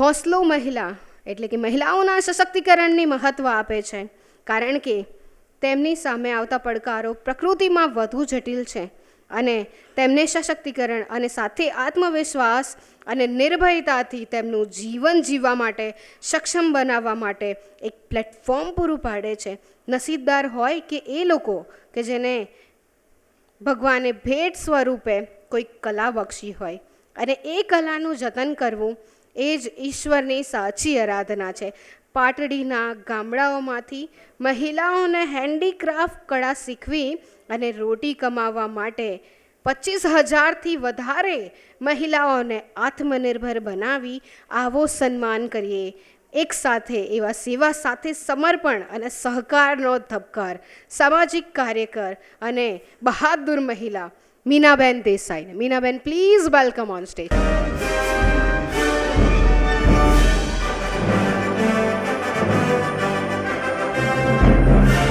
હોંસલો મહિલા એટલે કે મહિલાઓના સશક્તિકરણની મહત્ત્વ આપે છે, કારણ કે તેમની સામે આવતા પડકારો પ્રકૃતિમાં વધુ જટિલ છે અને તેમને સશક્તિકરણ અને સાથે આત્મવિશ્વાસ અને નિર્ભયતાથી તેમનું જીવન જીવવા માટે સક્ષમ બનાવવા માટે એક પ્લેટફોર્મ પૂરું પાડે છે. નસીબદાર હોય કે એ લોકો કે જેને ભગવાને ભેટ સ્વરૂપે કોઈ કલા બક્ષી હોય, અને એ કલાનું જતન કરવું એ જ ઈશ્વરની સાચી આરાધના છે. પાટડીના ગામડાઓમાંથી મહિલાઓને હેન્ડીક્રાફ્ટ કળા શીખવી અને રોટી કમાવવા માટે 25,000થી વધારે મહિલાઓને આત્મનિર્ભર બનાવી આવો સન્માન કરીએ. એક સાથે એવા સેવા સાથે સમર્પણ અને સહકારનો ધબકાર સામાજિક કાર્યકર અને બહાદુર મહિલા મીનાબેન દેસાઈને. Meenaben, please welcome on stage.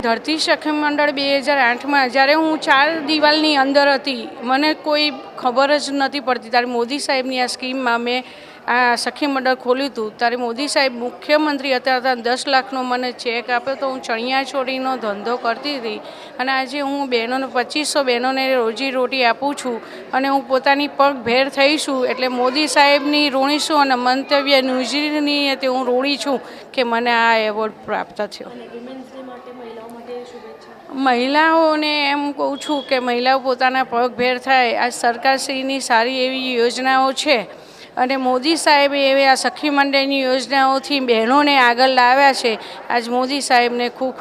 Dharti Sakhi મંડળ 2008માં જ્યારે હું 4 દિવાલની અંદર હતી, મને કોઈ ખબર જ નથી પડતી, ત્યારે મોદી સાહેબની આ સ્કીમમાં મેં આ સખી મંડળ ખોલ્યું હતું. ત્યારે મોદી સાહેબ મુખ્યમંત્રી હતા, 10 લાખનો મને ચેક આપ્યો તો હું ચણિયાચોળીનો ધંધો કરતી હતી, અને આજે હું બહેનોને 2500 બહેનોને રોજીરોટી આપું છું અને હું પોતાની પગભેર થઈ છું. એટલે મોદી સાહેબની ઋણી છું અને મંતવ્ય ન્યૂઝની તે હું ઋણી છું કે મને આ એવોર્ડ પ્રાપ્ત થયો. મહિલાઓને એમ કહું છું કે મહિલાઓ પોતાના પગભેર થાય. આ સરકારશ્રીની સારી એવી યોજનાઓ છે અને મોદી સાહેબે એવી આ સખી મંડળની યોજનાઓથી બહેનોને આગળ લાવ્યા છે. આજ મોદી સાહેબને ખૂબ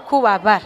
ખૂબ આભાર.